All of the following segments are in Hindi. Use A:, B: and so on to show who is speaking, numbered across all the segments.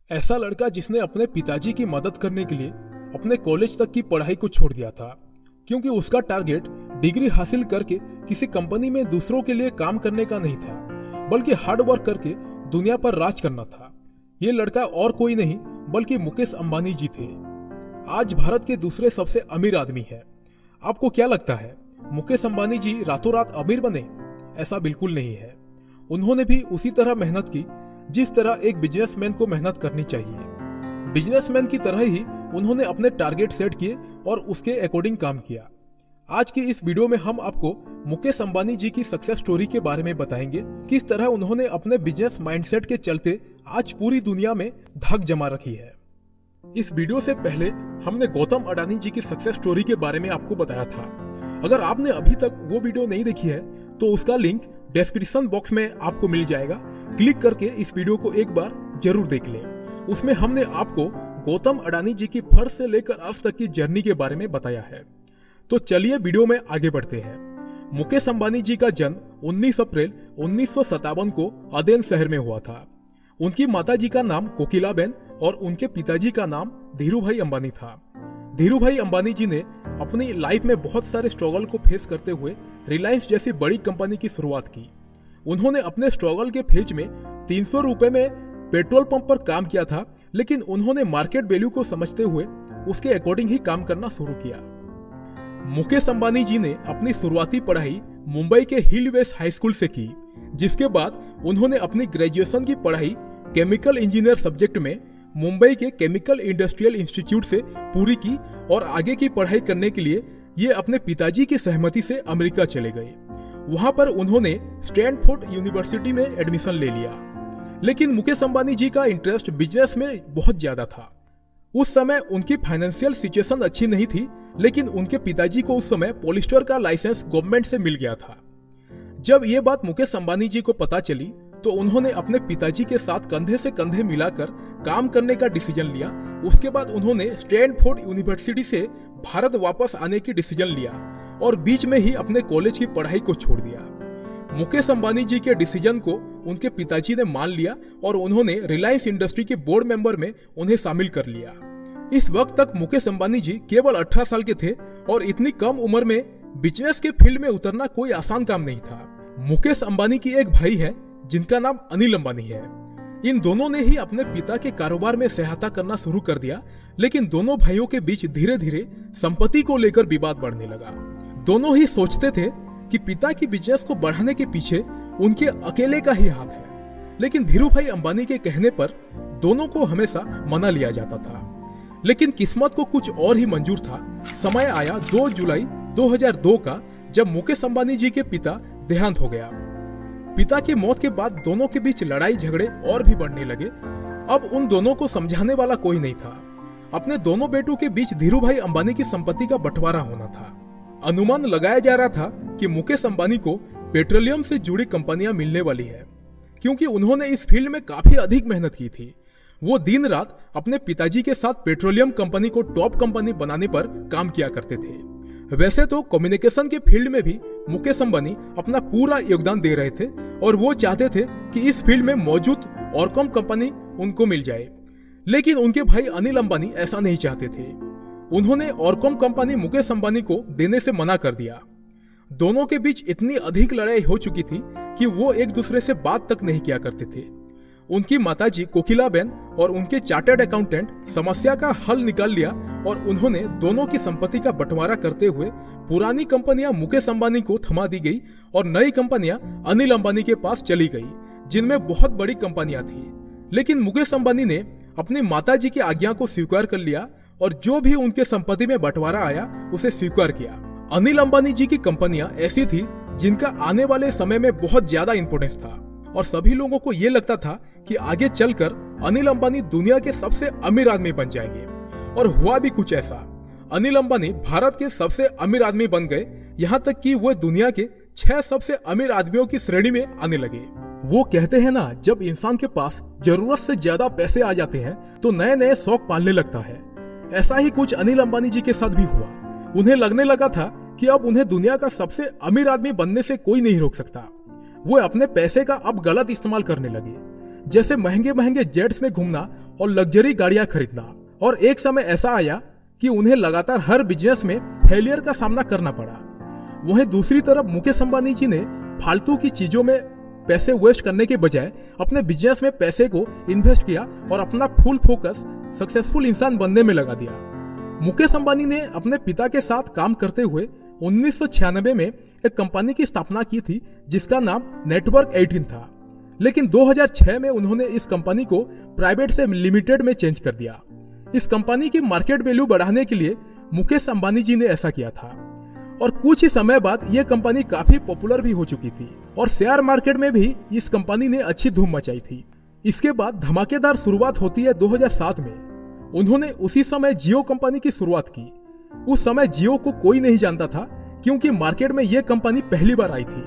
A: ऐसा लड़का जिसने अपने पिताजी की मदद करने के लिए अपने कॉलेज तक की पढ़ाई को छोड़ दिया था, क्योंकि उसका टारगेट डिग्री हासिल करके किसी कंपनी में दूसरों के लिए काम करने का नहीं था, बल्कि हार्ड वर्क करके दुनिया पर राज करना था। ये लड़का और कोई नहीं बल्कि मुकेश अंबानी जी थे। आज भारत के दूसरे सबसे अमीर आदमी है। आपको क्या लगता है, मुकेश अंबानी जी रातों रात अमीर बने? ऐसा बिल्कुल नहीं है। उन्होंने भी उसी तरह मेहनत की जिस तरह एक बिजनेसमैन को मेहनत करनी चाहिए। बिजनेसमैन की तरह ही उन्होंने अपने टारगेट सेट किए और उसके अकॉर्डिंग काम किया। आज की इस वीडियो में हम आपको मुकेश अंबानी जी की सक्सेस स्टोरी के बारे में बताएंगे। किस तरह उन्होंने अपने बिजनेस माइंडसेट के चलते आज पूरी दुनिया में धाक जमा रखी है। इस वीडियो से पहले हमने गौतम अडानी जी की सक्सेस स्टोरी के बारे में आपको बताया था। अगर आपने अभी तक वो वीडियो नहीं देखी है तो उसका लिंक डिस्क्रिप्शन बॉक्स में आपको मिल जाएगा। क्लिक करके इस वीडियो को एक बार जरूर देख लें। उसमें हमने आपको गौतम अडानी जी की फर्स्ट से लेकर आज तक की जर्नी के बारे में बताया है। तो चलिए वीडियो में आगे बढ़ते हैं। मुकेश अंबानी जी का जन्म 19 अप्रैल 1957 को अदेन शहर में हुआ था। उनकी माता जी का नाम कोकिलाबेन और उनके पिताजी का नाम धीरूभाई अंबानी था। धीरूभाई अंबानी जी ने अपनी लाइफ में बहुत सारे स्ट्रगल को फेस करते हुए रिलायंस जैसी बड़ी कंपनी की शुरुआत की। उन्होंने अपने स्ट्रगल के फेज में 300 रुपए में पेट्रोल पंप पर काम किया था, लेकिन उन्होंने मार्केट वैल्यू को समझते हुए उसके अकॉर्डिंग ही काम करना शुरू किया। मुकेश अंबानी जी ने अपनी शुरुआती पढ़ाई मुंबई के हिल वेस्ट हाई स्कूल से की, जिसके बाद उन्होंने अपनी ग्रेजुएशन की पढ़ाई केमिकल इंजीनियर सब्जेक्ट में मुंबई के केमिकल इंडस्ट्रियल इंस्टीट्यूट से पूरी की और आगे की पढ़ाई करने के लिए ये अपने पिताजी की सहमति से अमेरिका चले गए। वहां पर उन्होंने स्टैनफोर्ड यूनिवर्सिटी में एडमिशन ले लिया। लेकिन मुकेश अंबानी जी का इंटरेस्ट बिजनेस में बहुत ज्यादा था। उस समय उनकी फाइनेंशियल सिचुएशन अच्छी नहीं थी, लेकिन उनके पिताजी को उस समय पॉलिस्टर का लाइसेंस गवर्नमेंट से मिल गया था। जब ये बात मुकेश अंबानी जी को पता चली तो उन्होंने अपने पिताजी के साथ कंधे से कंधे मिलाकर काम करने का डिसीजन लिया। उसके बाद उन्होंने स्टैनफोर्ड यूनिवर्सिटी से भारत वापस आने की डिसीजन लिया और बीच में ही अपने कॉलेज की पढ़ाई को छोड़ दिया। मुकेश अंबानी जी के डिसीजन को उनके पिताजी ने मान लिया और उन्होंने रिलायंस इंडस्ट्री के बोर्ड मेंबर में उन्हें शामिल कर लिया। इस वक्त तक मुकेश अंबानी जी केवल 18 साल के थे और इतनी कम उम्र में बिजनेस के फील्ड में उतरना कोई आसान काम नहीं था। मुकेश अंबानी की एक भाई है जिनका नाम अनिल अंबानी है। इन दोनों ने ही अपने पिता के कारोबार में सहायता करना शुरू कर दिया, लेकिन दोनों भाइयों के बीच धीरे धीरे संपत्ति को लेकर विवाद बढ़ने लगा। दोनों ही सोचते थे कि पिता की बिजनेस को बढ़ाने के पीछे उनके अकेले का ही हाथ है, लेकिन धीरूभाई अंबानी के कहने पर दोनों को हमेशा मना लिया जाता था। लेकिन किस्मत को कुछ और ही मंजूर था। समय आया 2 जुलाई 2002 का, जब मुकेश अंबानी जी के पिता देहांत हो गया। पिता की मौत के बाद दोनों के बीच लड़ाई झगड़े और भी बढ़ने लगे। अब उन दोनों को समझाने वाला कोई नहीं था। अपने दोनों बेटों के बीच धीरूभाई अंबानी की संपत्ति का बंटवारा होना था। अनुमान लगाया जा रहा था कि मुकेश अंबानी को पेट्रोलियम से जुड़ी कंपनियां मिलने वाली है, क्योंकि उन्होंने इस फील्ड में काफी अधिक मेहनत की थी। वो दिन रात अपने पिताजी के साथ पेट्रोलियम कंपनी को टॉप कंपनी बनाने पर काम किया करते थे। वैसे तो कम्युनिकेशन के फील्ड में भी मुकेश अंबानी अपना पूरा योगदान दे रहे थे और वो चाहते थे कि इस फील्ड में मौजूद ऑरकॉम कंपनी उनको मिल जाए, लेकिन उनके भाई अनिल अंबानी ऐसा नहीं चाहते थे। उन्होंने ऑरकॉम कंपनी मुकेश अंबानी को देने से मना कर दिया। दोनों के बीच इतनी अधिक लड़ाई हो चुकी थी कि वो एक दूसरे से बात तक नहीं किया करते थे। उनकी माताजी कोकिलाबेन और उनके चार्टर्ड अकाउंटेंट समस्या का हल निकाल लिया और उन्होंने दोनों की संपत्ति का बंटवारा करते हुए पुरानी कंपनियां मुकेश अंबानी को थमा दी गई और नई कंपनियां अनिल अंबानी के पास चली गई, जिनमें बहुत बड़ी कंपनियां थी। लेकिन मुकेश अंबानी ने अपनी माताजी की आज्ञा को स्वीकार कर लिया और जो भी उनके संपत्ति में बंटवारा आया उसे स्वीकार किया। अनिल अंबानी जी की कंपनियां ऐसी थी जिनका आने वाले समय में बहुत ज्यादा इंपोर्टेंस था और सभी लोगों को यह लगता था कि आगे चलकर अनिल अंबानी दुनिया के सबसे अमीर आदमी बन जाएंगे। और हुआ भी कुछ ऐसा। अनिल अंबानी भारत के सबसे अमीर आदमी बन गए, यहाँ तक कि वो दुनिया के 6 सबसे अमीर आदमियों की श्रेणी में आने लगे। वो कहते हैं ना, जब इंसान के पास जरूरत से ज्यादा पैसे आ जाते हैं तो नए नए शौक पालने लगता है। ऐसा ही कुछ अनिल अंबानी जी के साथ भी हुआ। उन्हें लगने लगा था कि अब उन्हें दुनिया का सबसे अमीर आदमी बनने से कोई नहीं रोक सकता। वो अपने पैसे का अब गलत इस्तेमाल करने लगे। जैसे महंगे महंगे जेट्स में घूमना और लग्जरी गाड़ियां खरीदना। और एक समय ऐसा आया कि उन्हें लगातार हर बिजनेस में फेलियर का सामना करना पड़ा। वहीं दूसरी तरफ मुकेश अंबानी जी ने फालतू की चीजों में पैसे वेस्ट करने के बजाय अपने बिजनेस में पैसे को इन्वेस्ट किया और अपना फुल फोकस सक्सेसफुल इंसान बनने में लगा दिया। मुकेश अंबानी ने अपने पिता के साथ काम करते हुए 1996 में एक कंपनी की स्थापना की थी जिसका नाम नेटवर्क 18 था, लेकिन 2006 में उन्होंने इस कंपनी को प्राइवेट से लिमिटेड में चेंज कर दिया। इस कंपनी की मार्केट वैल्यू बढ़ाने के लिए मुकेश अंबानी जी ने ऐसा किया था और कुछ ही समय बाद यह कंपनी काफी पॉपुलर भी हो चुकी थी और शेयर मार्केट में भी इस कंपनी ने अच्छी धूम मचाई थी। इसके बाद धमाकेदार शुरुआत होती है 2007 में। उन्होंने उसी समय जियो कंपनी की शुरुआत की। उस समय जियो को कोई नहीं जानता था क्योंकि मार्केट में यह कंपनी पहली बार आई थी।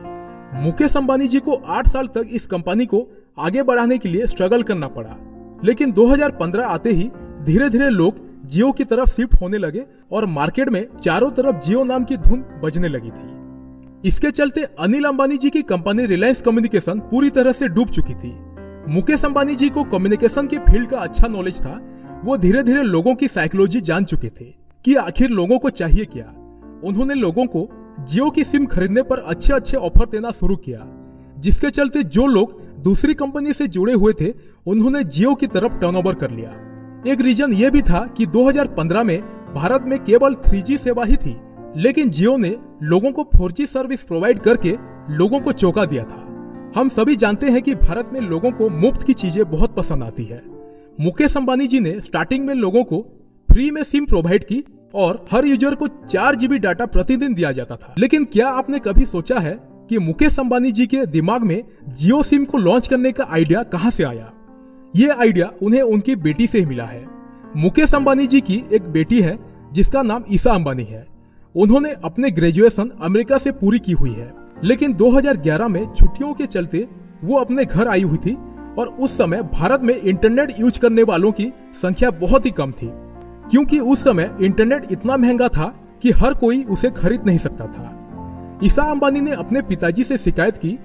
A: मुकेश अंबानी जी को 8 साल तक इस कंपनी को आगे बढ़ाने के लिए स्ट्रगल करना पड़ा, लेकिन 2015 आते ही धीरे धीरे लोग जियो की तरफ शिफ्ट होने लगे और मार्केट में चारों तरफ जियो नाम की धुन बजने लगी थी। इसके चलते अनिल अंबानी जी की कंपनी रिलायंस कम्युनिकेशन पूरी तरह से डूब चुकी थी। मुकेश अंबानी जी को कम्युनिकेशन की फील्ड का अच्छा नॉलेज था। वो धीरे धीरे लोगों की साइकोलॉजी जान चुके थे कि आखिर लोगों को चाहिए क्या। उन्होंने लोगों को जियो की सिम खरीदने पर अच्छे अच्छे ऑफर देना शुरू किया, जिसके चलते जो लोग दूसरी कंपनी से जुड़े हुए थे उन्होंने जियो की तरफ टर्नओवर कर लिया। एक रीजन ये भी था कि 2015 में भारत में केवल 3G सेवा ही थी, लेकिन जियो ने लोगों को 4G सर्विस प्रोवाइड करके लोगों को चौंका दिया था। हम सभी जानते हैं कि भारत में लोगों को मुफ्त की चीजें बहुत पसंद आती है। मुकेश अंबानी जी ने स्टार्टिंग में लोगों को फ्री में सिम प्रोवाइड की और हर यूजर को 4 GB डाटा प्रतिदिन दिया जाता था। लेकिन क्या आपने कभी सोचा है कि मुकेश अंबानी जी के दिमाग में जियो सिम को लॉन्च करने का आइडिया कहां से आया? ये आइडिया उन्हें उनकी बेटी से ही मिला है। मुकेश अंबानी जी की एक बेटी है जिसका नाम ईशा अंबानी है। उन्होंने अपने ग्रेजुएशन अमेरिका से पूरी की हुई है, लेकिन 2011 में छुट्टियों के चलते वो अपने घर आई हुई थी और उस समय भारत में इंटरनेट यूज करने वालों की संख्या बहुत ही कम थी, क्योंकि उस समय इंटरनेट इतना महंगा था कि हर कोई उसे खरीद नहीं सकता था। ईशा अंबानी ने अपने पिताजी से शिकायत की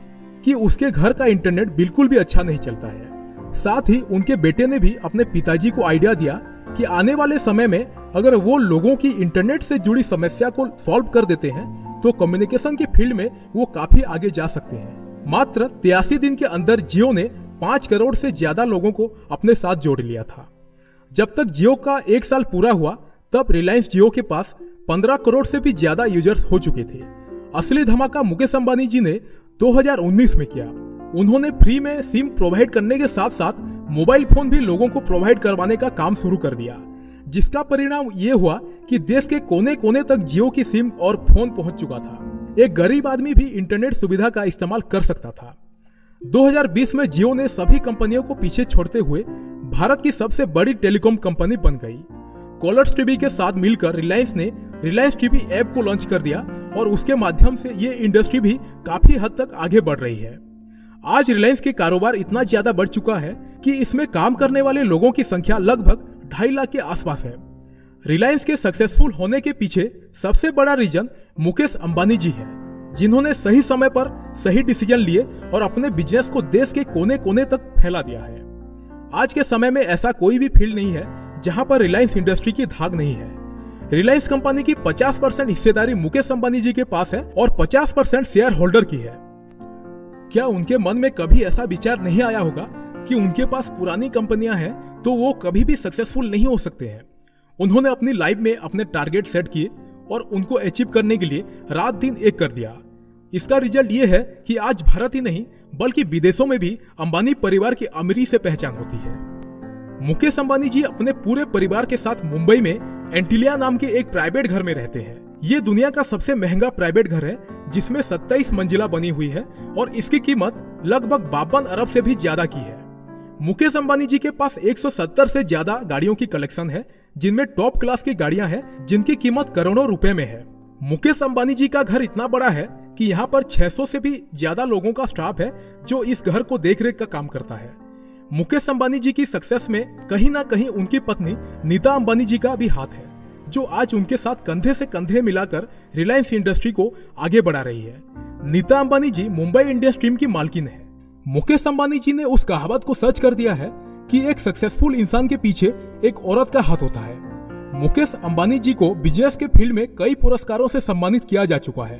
A: कि उसके घर का इंटरनेट बिल्कुल भी अच्छा नहीं चलता है। साथ ही उनके बेटे ने भी अपने पिताजी को आइडिया दिया कि आने वाले समय में अगर वो लोगों की इंटरनेट से जुड़ी समस्या को सॉल्व कर देते हैं तो कम्युनिकेशन के फील्ड में वो काफी आगे जा सकते हैं। मात्र 83 दिन के अंदर जियो ने 5 करोड़ से ज्यादा लोगों को अपने साथ जोड़ लिया था। जब तक जियो का 1 साल पूरा हुआ तब रिलायंस जियो के पास 15 करोड़ से भी ज्यादा यूजर्स हो चुके थे। असली धमाका मुकेश अंबानी जी ने 2019 में किया। उन्होंने फ्री में सिम प्रोवाइड करने के साथ साथ मोबाइल फोन भी लोगों को प्रोवाइड करवाने का काम शुरू कर दिया, जिसका परिणाम ये हुआ कि देश के कोने कोने तक जियो की सिम और फोन पहुंच चुका था। एक गरीब आदमी भी इंटरनेट सुविधा का इस्तेमाल कर सकता था। 2020 में जियो ने सभी कंपनियों को पीछे छोड़ते हुए भारत की सबसे बड़ी टेलीकॉम कंपनी बन गई। कॉलर्स टीवी के साथ मिलकर रिलायंस ने रिलायंस टीवी ऐप को लॉन्च कर दिया और उसके माध्यम से ये इंडस्ट्री भी काफी हद तक आगे बढ़ रही है। आज रिलायंस के कारोबार इतना ज्यादा बढ़ चुका है कि इसमें काम करने वाले लोगों की संख्या लगभग 2.5 लाख के आसपास है। रिलायंस के सक्सेसफुल होने के पीछे सबसे बड़ा रीजन मुकेश अंबानी जी है, जिन्होंने सही समय पर सही डिसीजन लिए और अपने बिजनेस को देश के कोने कोने तक फैला दिया है। आज के समय में ऐसा कोई भी फील्ड नहीं है जहां पर रिलायंस इंडस्ट्री की धाक नहीं है। रिलायंस कंपनी की 50% हिस्सेदारी मुकेश अंबानी जी के पास है और 50% शेयर होल्डर की है। क्या उनके मन में कभी ऐसा विचार नहीं आया होगा कि उनके पास पुरानी कंपनियां हैं तो वो कभी भी सक्सेसफुल नहीं हो सकते हैं? उन्होंने अपनी लाइफ में अपने टारगेट सेट किए और उनको अचीव करने के लिए रात दिन एक कर दिया। इसका रिजल्ट ये है कि आज भारत ही नहीं बल्कि विदेशों में भी अंबानी परिवार की अमीरी से पहचान होती है। मुकेश अंबानी जी अपने पूरे परिवार के साथ मुंबई में एंटिलिया नाम के एक प्राइवेट घर में रहते हैं। ये दुनिया का सबसे महंगा प्राइवेट घर है जिसमें 27 मंजिला बनी हुई है और इसकी कीमत लगभग 52 अरब से भी ज्यादा की है। मुकेश अंबानी जी के पास 170 से ज्यादा गाड़ियों की कलेक्शन है, जिनमें टॉप क्लास की गाड़ियां हैं जिनकी कीमत करोड़ों रुपए में है। मुकेश अंबानी जी का घर इतना बड़ा है कि यहाँ पर 600 से भी ज्यादा लोगों का स्टाफ है जो इस घर को देखरेख का काम करता है। मुकेश अंबानी जी की सक्सेस में कहीं ना कहीं उनकी पत्नी नीता अंबानी जी का भी हाथ है, जो आज उनके साथ कंधे से कंधे मिलाकर रिलायंस इंडस्ट्री को आगे बढ़ा रही है। नीता अंबानी जी मुंबई इंडियंस टीम की मालकिन है। मुकेश अंबानी जी ने उस कहावत को सच कर दिया है कि एक सक्सेसफुल इंसान के पीछे एक औरत का हाथ होता है। मुकेश अंबानी जी को बिजनेस के फील्ड में कई पुरस्कारों से सम्मानित किया जा चुका है,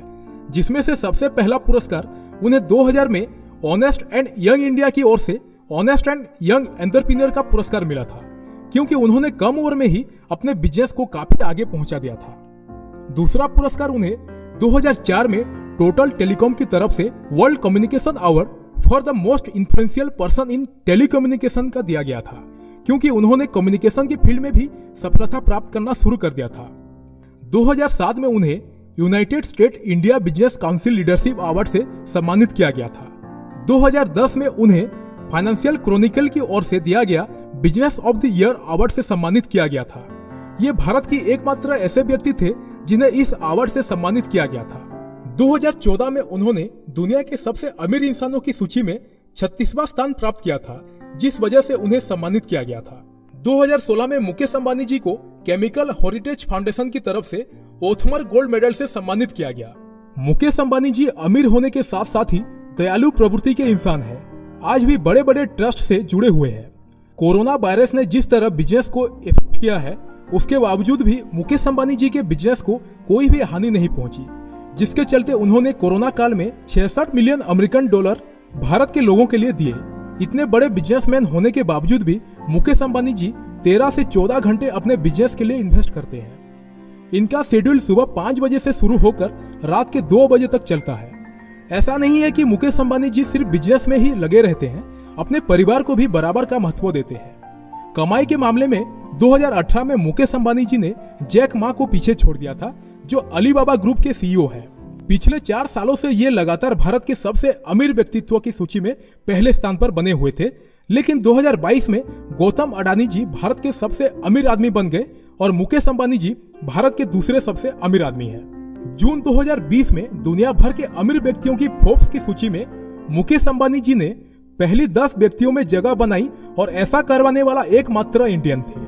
A: जिसमें से सबसे पहला पुरस्कार उन्हें 2000 में ऑनेस्ट एंड यंग इंडिया की ओर से ऑनेस्ट एंड यंग एंटरप्रेन्योर का पुरस्कार मिला था, क्योंकि उन्होंने कम उम्र में ही अपने बिजनेस को काफी आगे पहुंचा दिया था। दूसरा पुरस्कार उन्हें 2004 में टोटल टेलीकॉम की तरफ से world communication award for the most influential person in telecommunication का दिया गया था, क्योंकि उन्होंने कम्युनिकेशन की फील्ड में भी सफलता प्राप्त करना शुरू कर दिया था। 2007 में उन्हें United state India business council leadership award से सम्मानित किया गया था। 2010 में उन्हें फाइनेंशियल क्रॉनिकल की ओर से दिया गया business of the year award से सम्मानित किया गया था। ये भारत की एकमात्र ऐसे व्यक्ति थे जिन्हें इस अवार्ड से सम्मानित किया गया था। 2014 में उन्होंने दुनिया के सबसे अमीर इंसानों की सूची में 36वां स्थान प्राप्त किया था, जिस वजह से उन्हें सम्मानित किया गया था। 2016 में मुकेश अंबानी जी को केमिकल हेरिटेज फाउंडेशन की तरफ से ओथमर गोल्ड मेडल से सम्मानित किया गया। मुकेश अंबानी जी अमीर होने के साथ साथ ही दयालु प्रवृत्ति के इंसान हैं। आज भी बड़े बड़े ट्रस्ट से जुड़े हुए हैं। कोरोना वायरस ने जिस तरह बिजनेस को इफेक्ट किया है, उसके बावजूद भी मुकेश अंबानी जी के बिजनेस को कोई भी हानि नहीं पहुंची, जिसके चलते उन्होंने कोरोना काल में 66 मिलियन अमेरिकन डॉलर भारत के लोगों के लिए दिए। इतने बड़े बिजनेसमैन होने के बावजूद भी मुकेश अंबानी जी 13 से 14 घंटे अपने बिजनेस के लिए इन्वेस्ट करते हैं। इनका शेड्यूल सुबह 5 बजे से शुरू होकर रात के 2 बजे तक चलता है। ऐसा नहीं है कि मुकेश अंबानी जी सिर्फ बिजनेस में ही लगे रहते हैं, अपने परिवार को भी बराबर का महत्व देते हैं। कमाई के मामले में 2018 में मुकेश अंबानी जी ने जैक मा को पीछे छोड़ दिया था, जो अलीबाबा ग्रुप के सीईओ है। पिछले 4 सालों से ये लगातार भारत के सबसे अमीर व्यक्तित्व की सूची में पहले स्थान पर बने हुए थे, लेकिन 2022 में गौतम अडानी जी भारत के सबसे अमीर आदमी बन गए और मुकेश अंबानी जी भारत के दूसरे सबसे अमीर आदमी हैं। जून 2020 में दुनिया भर के अमीर व्यक्तियों की फोर्ब्स की सूची में मुकेश अंबानी जी ने पहली 10 व्यक्तियों में जगह बनाई और ऐसा करवाने वाला एकमात्र इंडियन थे।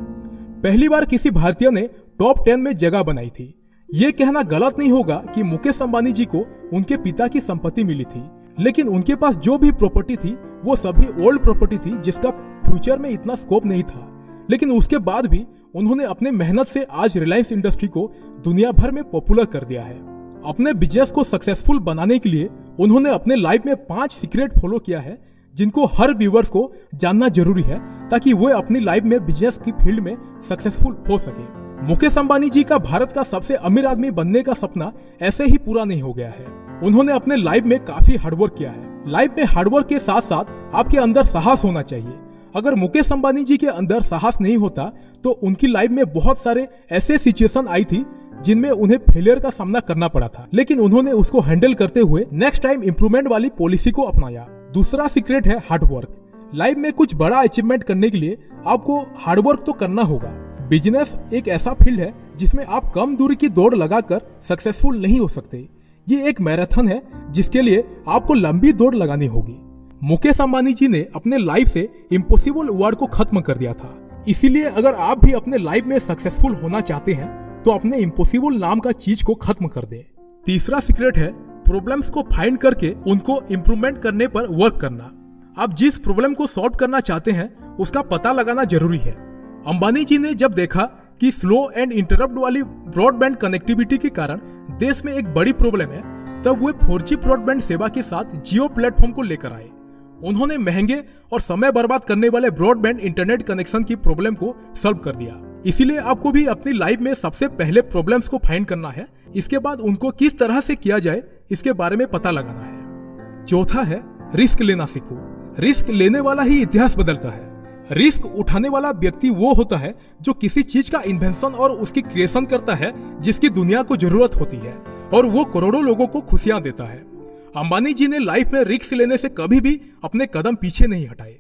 A: पहली बार किसी भारतीय ने टॉप 10 में जगह बनाई थी। ये कहना गलत नहीं होगा कि मुकेश अंबानी जी को उनके पिता की संपत्ति मिली थी, लेकिन उनके पास जो भी प्रॉपर्टी थी वो सभी ओल्ड प्रॉपर्टी थी, जिसका फ्यूचर में इतना स्कोप नहीं था। लेकिन उसके बाद भी उन्होंने अपने मेहनत से आज रिलायंस इंडस्ट्री को दुनिया भर में पॉपुलर कर दिया है। अपने बिजनेस को सक्सेसफुल बनाने के लिए उन्होंने अपने लाइफ में 5 सीक्रेट फॉलो किया है, जिनको हर व्यूअर्स को जानना जरूरी है, ताकि वो अपनी लाइफ में बिजनेस की फील्ड में सक्सेसफुल हो सके। मुकेश अंबानी जी का भारत का सबसे अमीर आदमी बनने का सपना ऐसे ही पूरा नहीं हो गया है। उन्होंने अपने लाइफ में काफी हार्डवर्क किया है। लाइफ में हार्डवर्क के साथ साथ आपके अंदर साहस होना चाहिए। अगर मुकेश अंबानी जी के अंदर साहस नहीं होता तो उनकी लाइफ में बहुत सारे ऐसे सिचुएशन आई थी जिनमें उन्हें फेलियर का सामना करना पड़ा था, लेकिन उन्होंने उसको हैंडल करते हुए नेक्स्ट टाइम इंप्रूवमेंट वाली पॉलिसी को अपनाया। दूसरा सीक्रेट है हार्डवर्क। लाइफ में कुछ बड़ा अचीवमेंट करने के लिए आपको हार्डवर्क तो करना होगा। बिजनेस एक ऐसा फील्ड है जिसमें आप कम दूरी की दौड़ लगाकर सक्सेसफुल नहीं हो सकते। ये एक मैराथन है जिसके लिए आपको लंबी दौड़ लगानी होगी। मुकेश अंबानी जी ने अपने लाइफ से इम्पॉसिबल वर्ड को खत्म कर दिया था। इसीलिए अगर आप भी अपने लाइफ में सक्सेसफुल होना चाहते हैं तो अपने इम्पॉसिबल नाम का चीज को खत्म कर दें। तीसरा सीक्रेट है प्रॉब्लम्स को फाइंड करके उनको इम्प्रूवमेंट करने पर वर्क करना। आप जिस प्रॉब्लम को सॉल्व करना चाहते हैं उसका पता लगाना जरूरी है। अंबानी जी ने जब देखा कि स्लो एंड इंटरप्ट वाली ब्रॉडबैंड कनेक्टिविटी के कारण देश में एक बड़ी प्रॉब्लम है, तब वे 4G ब्रॉडबैंड सेवा के साथ जियो प्लेटफॉर्म को लेकर आए। उन्होंने महंगे और समय बर्बाद करने वाले ब्रॉडबैंड इंटरनेट कनेक्शन की प्रॉब्लम को सॉल्व कर दिया। इसीलिए आपको भी अपनी लाइफ में सबसे पहले प्रॉब्लम्स को फाइंड करना है, इसके बाद उनको किस तरह से किया जाए इसके बारे में पता लगाना है। चौथा है रिस्क लेना सीखो। रिस्क लेने वाला ही इतिहास बदलता है। रिस्क उठाने वाला व्यक्ति वो होता है जो किसी चीज का इन्वेंशन और उसकी क्रिएशन करता है जिसकी दुनिया को जरूरत होती है, और वो करोड़ों लोगों को खुशियां देता है। अंबानी जी ने लाइफ में रिस्क लेने से कभी भी अपने कदम पीछे नहीं हटाए।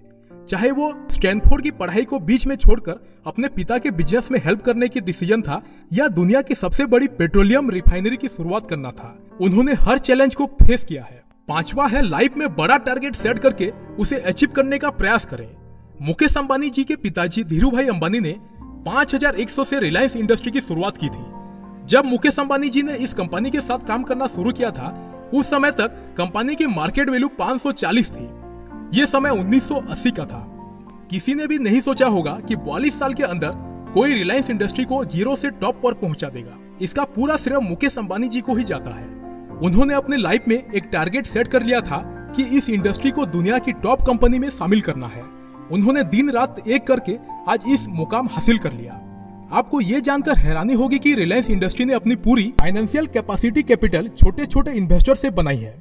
A: चाहे वो स्टैनफोर्ड की पढ़ाई को बीच में छोड़कर अपने पिता के बिजनेस में हेल्प करने की डिसीजन था, या दुनिया की सबसे बड़ी पेट्रोलियम रिफाइनरी की शुरुआत करना था, उन्होंने हर चैलेंज को फेस किया है। पांचवा है लाइफ में बड़ा टारगेट सेट करके उसे अचीव करने का प्रयास करें। मुकेश अंबानी जी के पिताजी धीरूभाई अंबानी ने 5100 से रिलायंस इंडस्ट्री की शुरुआत की थी। जब मुकेश अंबानी जी ने इस कंपनी के साथ काम करना शुरू किया था, उस समय तक कंपनी की मार्केट वैल्यू 540 थी। ये समय 1980 का था। किसी ने भी नहीं सोचा होगा कि 42 साल के अंदर कोई रिलायंस इंडस्ट्री को जीरो से टॉप पर पहुंचा देगा। इसका पूरा श्रेय मुकेश अंबानी जी को ही जाता है। उन्होंने अपने लाइफ में एक टारगेट सेट कर लिया था कि इस इंडस्ट्री को दुनिया की टॉप कंपनी में शामिल करना है। उन्होंने दिन रात एक करके आज इस मुकाम हासिल कर लिया। आपको ये जानकर हैरानी होगी कि रिलायंस इंडस्ट्री ने अपनी पूरी फाइनेंशियल कैपिटल छोटे छोटे इन्वेस्टर से बनाई है।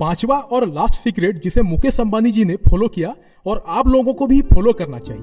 A: पांचवा और लास्ट सीक्रेट जिसे मुकेश अंबानी जी ने फॉलो किया और आप लोगों को भी फॉलो करना चाहिए,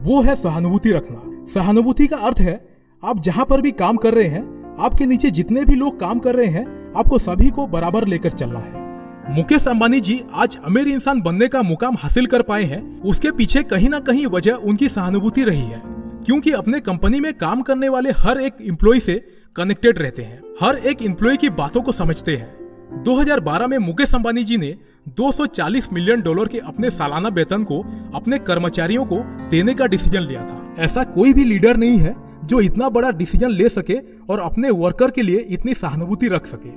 A: वो है सहानुभूति रखना। सहानुभूति का अर्थ है आप जहां पर भी काम कर रहे हैं, आपके नीचे जितने भी लोग काम कर रहे हैं, आपको सभी को बराबर लेकर चलना है। मुकेश अंबानी जी आज अमीर इंसान बनने का मुकाम हासिल कर पाए हैं, उसके पीछे कहीं ना कहीं वजह उनकी सहानुभूति रही है, क्योंकि अपने कंपनी में काम करने वाले हर एक एम्प्लॉय से कनेक्टेड रहते हैं, हर एक एम्प्लॉय की बातों को समझते हैं। 2012 में मुकेश अंबानी जी ने $240 मिलियन के अपने सालाना वेतन को अपने कर्मचारियों को देने का डिसीजन लिया था। ऐसा कोई भी लीडर नहीं है जो इतना बड़ा डिसीजन ले सके और अपने वर्कर के लिए इतनी सहानुभूति रख सके।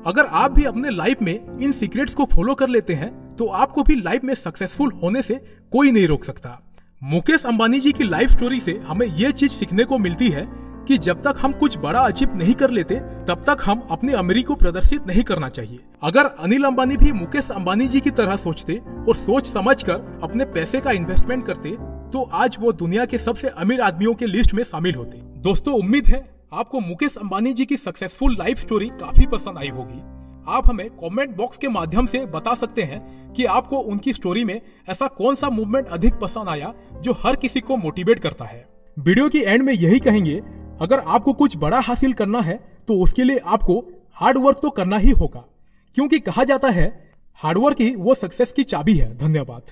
A: अगर आप भी अपने लाइफ में इन सीक्रेट्स को फॉलो कर लेते हैं तो आपको भी लाइफ में सक्सेसफुल होने से कोई नहीं रोक सकता। मुकेश अंबानी जी की लाइफ स्टोरी से हमें यह चीज सीखने को मिलती है कि जब तक हम कुछ बड़ा अचीव नहीं कर लेते तब तक हम अपनी अमीरी को प्रदर्शित नहीं करना चाहिए। अगर अनिल अंबानी भी मुकेश अंबानी जी की तरह सोचते और सोच समझकर अपने पैसे का इन्वेस्टमेंट करते तो आज वो दुनिया के सबसे अमीर आदमियों के लिस्ट में शामिल होते। दोस्तों, उम्मीद है आपको मुकेश अंबानी जी की सक्सेसफुल लाइफ स्टोरी काफी पसंद आई होगी। आप हमें कमेंट बॉक्स के माध्यम से बता सकते हैं कि आपको उनकी स्टोरी में ऐसा कौन सा मूवमेंट अधिक पसंद आया जो हर किसी को मोटिवेट करता है। वीडियो की एंड में यही कहेंगे, अगर आपको कुछ बड़ा हासिल करना है तो उसके लिए आपको हार्ड वर्क तो करना ही होगा, क्योंकि कहा जाता है हार्डवर्क ही वो सक्सेस की चाबी है। धन्यवाद।